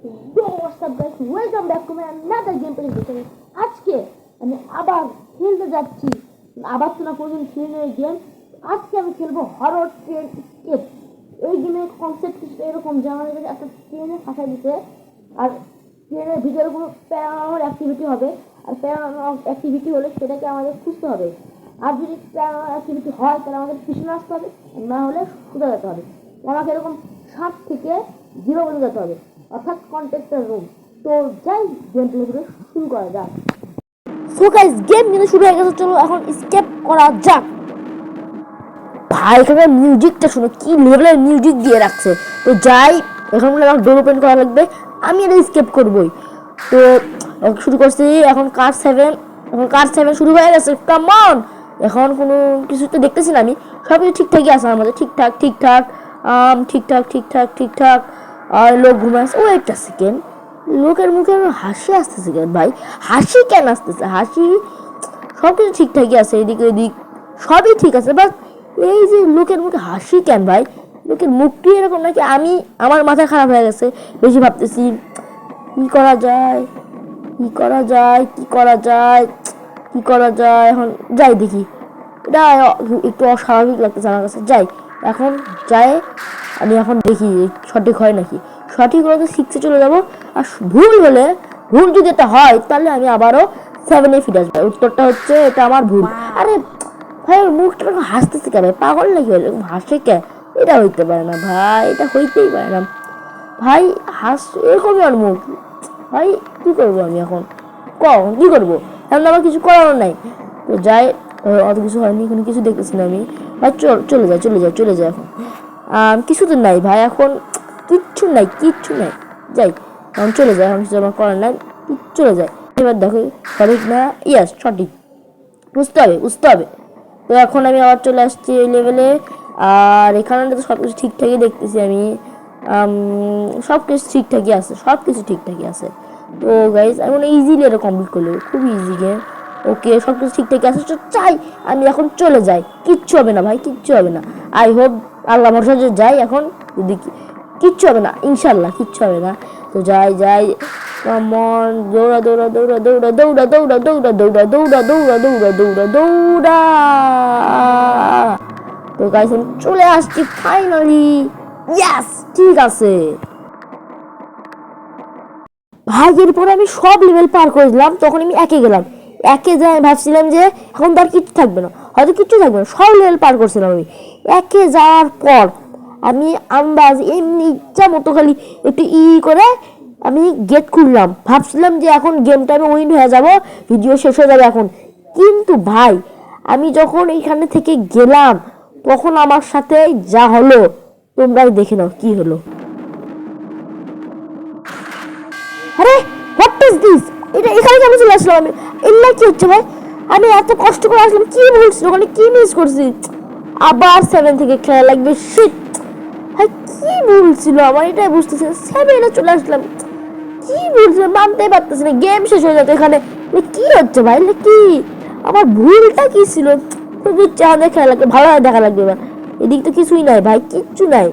Yo, what's up guys? Welcome back to my another gameplay video. আজকে আমি আবার খেলতে যাচ্ছি আবার তো না কোনদিন খেলে গেম। আজকে আমি খেলবো হরর ট্রেন এসকেপ। এই গেমের কনসেপ্ট এরকম যে আমাদের একটা ট্রেনে ফাঁসাই দিতে, আর ট্রেনের ভিতরে কোনো প্যারানর্মাল অ্যাক্টিভিটি হবে, আর প্যারানর্মাল অ্যাক্টিভিটি হলে সেটাকে আমাদের খুঁজতে হবে। আর যদি প্যারানর্মাল অ্যাক্টিভিটি হয় তাহলে আমাদের পিছনে আসতে হবে, না হলে সোজা যেতে হবে। আমাকে এরকম 7 থেকে 0 বলে যেতে হবে, অর্থাৎ কন্টেক্টের রুম। তো যাই গেম প্লে করে শুরু করা যাক। সো গাইস, গেম কিন্তু শুরু হয়ে গেছে, চলো এখন স্কেপ করা যাক। ভাই এখানে মিউজিকটা শুনো, কি লেভেলের মিউজিক দিয়ে রাখছে। তো যাই, এখন মনে হয় ডোর ওপেন করা লাগবে, আমি এটা স্কেপ করবই। তো শুরু করছি, এখন কার 7 শুরু হয়ে গেছে। কাম অন, এখন কোনো কিছু তো দেখতেছি না আমি, সব কিছু ঠিকঠাকই আছে আমাদের, ঠিকঠাক ঠিকঠাক ঠিকঠাক ঠিকঠাক ঠিকঠাক। আর লোক ঘুমাচ্ছে। ও একটা সেকেন্ড, লোকের মুখে হাসি আসতেছে কেন ভাই? হাসি কেন আসতেছে? হাসি সব কিছু ঠিকঠাকই আছে, এদিকে ওদিক সবই ঠিক আছে, বাট এই যে লোকের মুখে হাসি কেন ভাই? লোকের মুখটি এরকম নাকি আমি, আমার মাথা খারাপ হয়ে গেছে, বেশি ভাবতেছি। কি করা যায়, কি করা যায়, কি করা যায়, কি করা যায়? এখন যাই দেখি, এটা একটু অস্বাভাবিক লাগতেছে আমার কাছে। যাই, এখন যাই, আমি এখন দেখি সঠিক হয় নাকি। সঠিক হলে তো 6-এ চলে যাবো, আর ভুল যদি এটা হয় তাহলে আমি আবারও 7-এ ফিরে আসবো। উত্তরটা হচ্ছে এটা আমার ভুল। আরে ভাই, মুখটা হাসতেছে কে ভাই? পাগল নাকি হলে হাসে কে? এটা হইতে পারে না ভাই, এটা হইতেই পারে না ভাই। এরকমই আর মুখ ভাই। কি করবো আমি এখন? কি করবো এখন? আমার কিছু করার নাই। তো যাই, অত কিছু হয়নি, কোনো কিছু দেখতেছি না আমি ভাই। চলে যায় এখন। কিছু তো নাই ভাই, এখন কিচ্ছু নাই। যাই, এখন চলে যায়, এখন কিছু আমার করার নাই, চলে যায়। এবার দেখো সঠিক না, ইয়াস সঠিক, বুঝতে হবে। তো এখন আমি আবার চলে আসছি এই লেভেলে, আর এখানে তো সব কিছু ঠিকঠাকই দেখতেছি আমি। সব কিছু ঠিকঠাকই আছে। তো গাইজ, আমি ইজিলি এটা কমপ্লিট করলে, খুব ইজি গেম। ওকে, সব কিছু ঠিকঠাকই আছে। চাই আমি এখন চলে যাই, কিচ্ছু হবে না ভাই, কিচ্ছু হবে না। আই হোপ, আল্লাহ ভরসা যে যাই এখন, যদি কিচ্ছু হবে না, ইনশাল্লাহ কিচ্ছু হবে না। তো যাই, কমন, দৌড়া। তো গাইস, আমি চলে আসছি ফাইনালি। ইয়েস, ঠিক আছে ভাই। এরপরে আমি সব লেভেল পার করে দিলাম, তখন আমি একে গেলাম। একে যাই ভাবছিলাম যে এখন তার কিচ্ছু থাকবে না, হয়তো কিচ্ছু থাকবে না, সব লেভেল পার করছিলাম আমি। একে যাওয়ার পর আমি আন্দাজ এমনি ইচ্ছা মতো খালি একটু করে আমি গেট খুললাম, ভাবছিলাম যে এখন গেমটা আমি উইন হয়ে যাব, ভিডিও শেষ হয়ে যাবে এখন। কিন্তু ভাই, আমি যখন এইখানে থেকে গেলাম, তখন আমার সাথে যা হলো তোমরাই দেখে নাও কি হলো। আরে হোয়াট ইজ দিস? এটা এখানে কেন চলে আসলাম আমি? এল্লা কি হচ্ছে ভাই? আমি এত কষ্ট করে আসলাম, কি ভুলছিল ওখানে, কি মিস করছি? আবার 7 থেকে খেলা লাগবে, শিট ভাই। কি ভুলছিল আমার, এটাই বুঝতেছি না। 7-এ চলে আসলাম, কি ভুলছিল মানতেই পারতেছি না। গেম শেষ হয়ে যেত এখানে। কি হচ্ছে ভাই? কি আমার ভুলটা কি ছিল? আমাদের খেলা লাগবে, ভালো দেখা লাগবে এবার। এদিক তো কিছুই নাই ভাই, কিচ্ছু নাই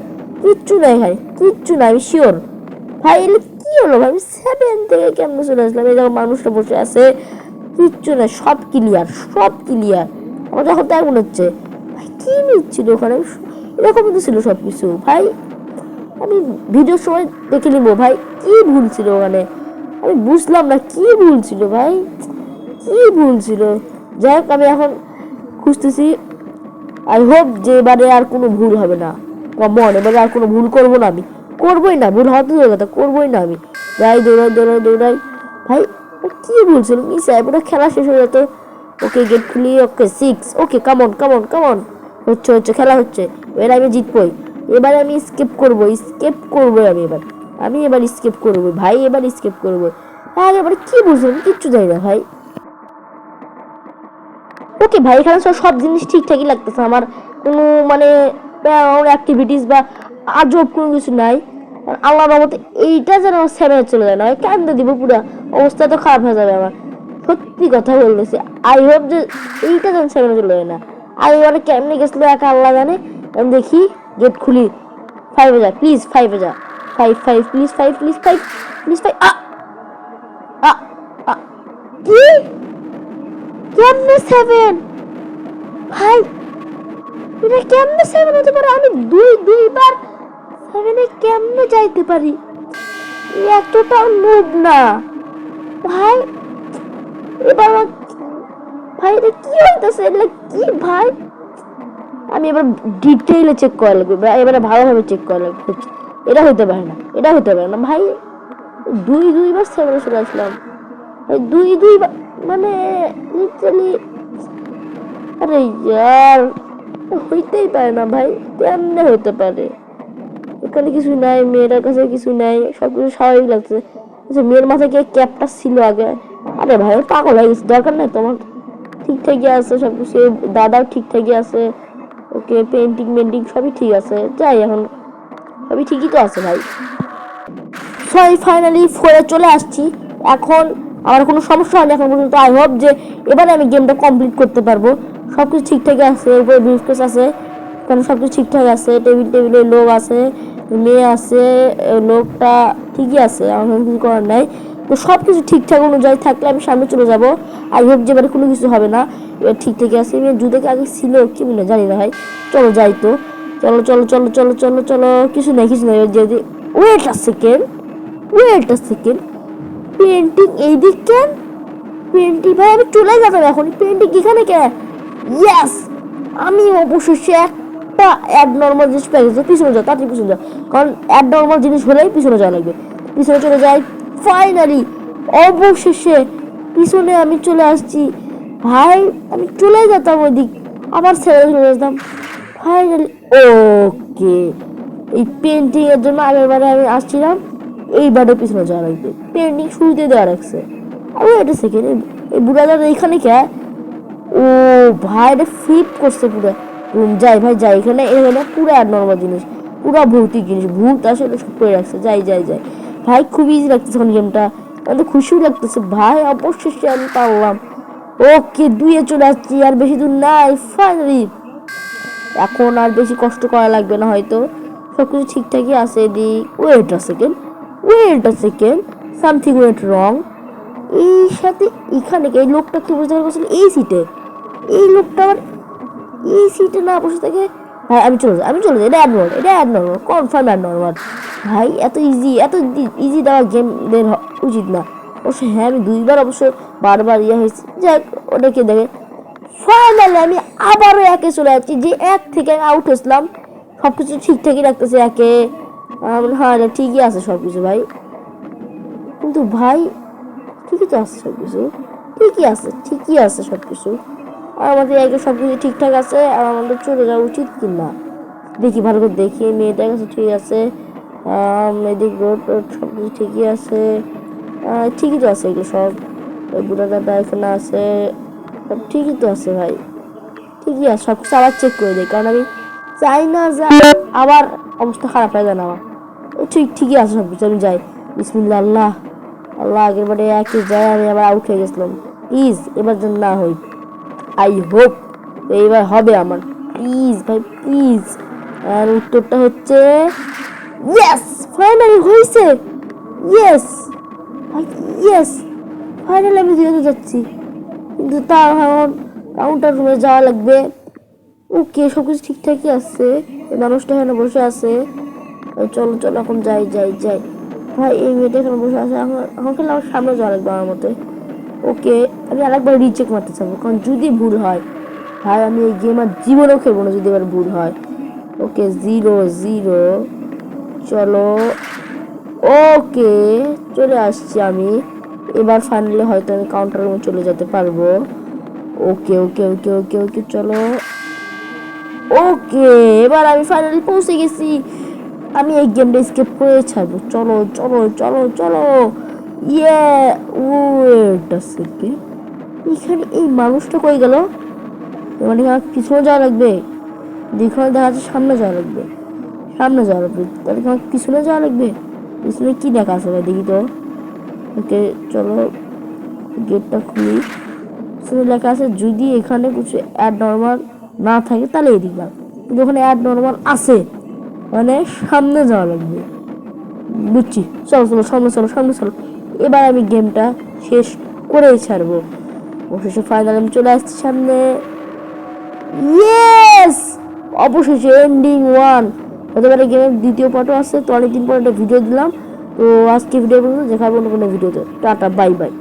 ভাই, কিচ্ছু নাই, আমি শিওর ভাই। এলে কি হলো ভাই? আমি 7 থেকে কেমনে চলে আসলাম? এই যখন মানুষটা বসে আছে, কিচ্ছু নাই, সব ক্লিয়ার। আমার এখন তাই মনে হচ্ছে ভাই, কি নিচ্ছিল ওখানে? এরকম তো ছিল সবকিছু ভাই। আমি ভিডিওর সময় দেখে নিবো ভাই, কি ভুল ছিল ওখানে, আমি বুঝলাম না কি ভুল ছিল ভাই, যাই হোক, আমি এখন খুঁজতেছি। আই হোপ যে এবারে আর কোনো ভুল হবে না। কমন, এবারে আর কোনো ভুল করবো না আমি, করবোই না। ভুল হওয়ার তো কথা, করবোই না আমি। যাই, দৌড়াই ভাই। কি ভুল ছিল? মিস পুরো খেলা শেষ হয়ে যেত। ওকে, গেট খুলি। ওকে 6। ওকে, কামন হচ্ছে, খেলা হচ্ছে। এবার আমি জিতবই, এবার আমি স্কেপ করবো আমি এবার স্কেপ করবো ভাই, স্কেপ করবো। আর এবার কি বুঝলাম, কিচ্ছু জানি না ভাই। ওকে ভাই, এখানে সব জিনিস ঠিকঠাকই লাগতেছে আমার, কোনো মানে অ্যাক্টিভিটিস বা আজব কোনো কিছু নাই। আল্লাহর রহমতে এইটা যেন 7-এ চলে যায় না, কান্দে দিব পুরো, অবস্থা তো খারাপ হয়ে যাবে আমার। সত্যি কথা বলতেছি, আই হোপ যে এইটা যেন 7-এ চলে যায় না। আর এবারে কেমনে গেছিল একা আল্লাহ জানে। আমি দেখি, গেট খুলি। 5 যা প্লিজ, 5 যা, 5 প্লিজ, 5 প্লিজ, প্লিজ ভাই। আ আ কি কেমনে 7 ভাই, এটা কেমনে 7 হতে পারে? আমি দুইবার 7-এ কেমনে যাইতে পারি? এতটাও নুব না ভাই। এবার ভাই এটা কি হইতেছে? এটা কি ভাই? আমি এবার ডিটেইলে চেক করা লাগবে ভাই, এবারে ভালোভাবে চেক করা লাগবে। এটা হইতে পারে না, এটা হইতে পারে না ভাই। দুইবার 7-এ চলে আসলাম, দুইবার মানে লিটারালি। আরে ইয়ার, হইতেই পারে না ভাই, কেমনে হইতে পারে? এখানে কিছু নাই, মেয়েটার কাছে কিছু নাই, সবকিছু স্বাভাবিক লাগছে। আচ্ছা, মেয়ের মাথায় কি ক্যাপটা ছিল আগে? আরে ভাই পাগল হয়ে গেছে, দরকার নাই তোমার। ঠিকঠাকই আছে সবকিছু, দাদাও ঠিকঠাকই আছে। ওকে, পেন্টিং মেন্টিং সবই ঠিক আছে। যাই এখন, সবই ঠিকই তো আছে ভাই। ফাইনালি 4-এ চলে আসছি। এখন আমার কোনো সমস্যা হয়নি এখন পর্যন্ত। আই হোপ যে এবারে আমি গেমটা কমপ্লিট করতে পারবো। সবকিছু ঠিকঠাকই আছে, উপরে ব্রিফকেস আছে, কারণ সবকিছু ঠিকঠাক আছে। টেবিলে লোক আছে, মেয়ে আছে, লোকটা ঠিকই আছে, আমার কিছু করার নাই। তো সব কিছু ঠিকঠাক অনুযায়ী থাকলে আমি সামনে চলে যাব। আই হোপ যে এবারে কোনো কিছু হবে না, এবার ঠিকঠাকই আছে। মেয়ে জুদেকে আগে ছিল কি মনে জানি না ভাই। চলো যাই তো, চলো চলো চলো চলো চলো চলো। কিছু নেই কিছু নেই, যদি ওয়েট আ সেকেন্ড, পেন্টিং এইদিক কেন? পেন্টিং ভাই আমি চলে যাবো এখন, পেন্টিং এখানে কেন? ইয়েস, আমি অবশেষে একটা অ্যাড নর্মাল জিনিস পেয়ে গেছি। পিছনে যাও, তাড়াতাড়ি পিছনে যাও, কারণ অ্যাড নর্মাল জিনিস হলেই পিছনে যাওয়া লাগবে। পিছনে চলে যাই ফাইনালি, অবশেষে পিছনে আমি চলে আসছি ভাই। আমি চলে যেতাম ওইদিক, আবার ছেড়ে চলে যেতাম ফাইনালি। ওকে, এই পেন্টিং এর জন্য আগেরবারে আমি আসছিলাম, এইবারে পিছনে যাওয়া লাগবে। পেন্টিং শুরুতে দেওয়া রাখছে। আরে এটা সেকেন্ড, এই বুড়াদার এখানে কে? ও ভাই, এটা ফ্লিপ করছে পুরো। যাই ভাই যাই, এখানে এখানে পুরো নর্মাল জিনিস, পুরো ভৌতিক জিনিস, ভূত আসলে সব করে রাখছে। যাই যাই যাই ভাই, খুব ইজি লাগতেছে এখন গেমটা, আমাদের খুশিও লাগতেছে ভাই। অবশেষে আমি পারলাম। ওকে, 2-এ চলে আসছি, আর বেশি দূর নাই ফাইনালি। এখন আর বেশি কষ্ট করা লাগবে না হয়তো, সবকিছু ঠিকঠাকই আছে। এদিক wait a second, something went wrong. এই সাথে এখানে এই লোকটা কি বুঝতে পারছিল? এই সিটে এই লোকটা আবার এই সিটে না বসে থাকে ভাই। আমি চলে যাই, এটা অ্যাডনর্মাল কনফার্ম অ্যাডনর্মাল ভাই। এত ইজি দেওয়া গেমদের উচিত না অবশ্য। হ্যাঁ, আমি দুইবার অবশ্য বারবার হয়েছে, যাক ওটাকে দেখে। ফাইনালি আমি আবারও 1-এ চলে যাচ্ছি, যে 1 থেকে আউট হয়েছিলাম। সবকিছু ঠিকঠাকই রাখতেছে 1-এ। হ্যাঁ ঠিকই আছে সবকিছু ভাই, কিন্তু ভাই ঠিকই তো আছে সবকিছু, ঠিকই আছে সবকিছু। আর আমাদের আগে সবকিছু ঠিকঠাক আছে, আর আমাদের চলে যাওয়া উচিত কিনা দেখি, ভালো করে দেখি। মেয়েটার কাছে ঠিক আছে, মেয়েদিক রোড সবকিছু ঠিকই আছে। ঠিকই তো আছে এগুলো সব। বুড়া দাদা এখানে আছে, সব ঠিকই তো আছে ভাই, ঠিকই আছে সবকিছু। আবার চেক করে দিই, কারণ আমি চাই না যে আবার অবস্থা খারাপ হয়ে যায় না আমার। ঠিকই আছে সবকিছু। আমি যাই, বিসমিল্লাহ। আল্লাহ আল্লাহ, আগের বারে একই যায় আমি আবার আউট হয়ে গেছিলাম। প্লিজ এবার যেন না হই, আই হোপ এইবার হবে আমার, প্লিজ ভাই প্লিজ। আর উত্তরটা হচ্ছে ইয়েস, ফাইনালি হয়েছে। ইয়েস ভাই, ইয়েস ফাইনালি আমি যেতে যাচ্ছি, কিন্তু তার এখন কাউন্টার রুমে যাওয়া লাগবে। ওকে, সবকিছু ঠিকঠাকই আছে। এই মানুষটা এখানে বসে আছে। চলো চলো এখন যাই যাই যাই ভাই। এই মেয়েটা এখানে বসে আছে, এখন খেলে আমার সামনে যাওয়া লাগবে আমার মতে। ওকে, আমি আরেকবার রিচেক মারতে চাবো, কারণ যদি ভুল হয় ভাই আমি এই গেম আর জীবনেও খেলবো না যদি এবার ভুল হয়। ওকে, 0-0, চলো। ওকে, চলে আসছি আমি এবার ফাইনালি, হয়তো আমি কাউন্টার রুমে চলে যেতে পারবো। ওকে ওকে ওকে ওকে ওকে চলো। ওকে, এবার আমি ফাইনালি পৌঁছে গেছি। আমি এই গেমটা স্কিপ করে ছাড়বো। চলো চলো চলো চলো। ইয়ে, ওয়েট আ সেকেন্ড, এখানে এই মানুষটা কই গেল? মানে আমার পিছনে যাওয়া লাগবে, দেখো দেখা যাচ্ছে সামনে যাওয়া লাগবে, তাহলে আমার পিছনে যাওয়া লাগবে। পিছনে কি দেখা আছে ভাই, দেখি তো। ওকে চলো, গেটটা খুলি। পিছনে লেখা আছে যদি এখানে কিছু অ্যাড নর্মাল না থাকে তাহলে এদিক না, কিন্তু ওখানে অ্যাড নর্মাল আছে, মানে সামনে যাওয়া লাগবে। বুঝছি, চলো চলো সামনে চলো সামনে চলো। এবার আমি গেমটা শেষ করেই ছাড়বো। অবশেষে ফাইনাল আমি চলে আসছি সামনে। ইয়েস, অবশেষে এন্ডিং 1। হতে পারে গেমের দ্বিতীয় পার্টও আসছে, তো অনেকদিন পর একটা ভিডিও দিলাম। তো আজকে ভিডিও পর্যন্ত, দেখা হবে অন্য কোনো ভিডিওতে। Tata, bye bye.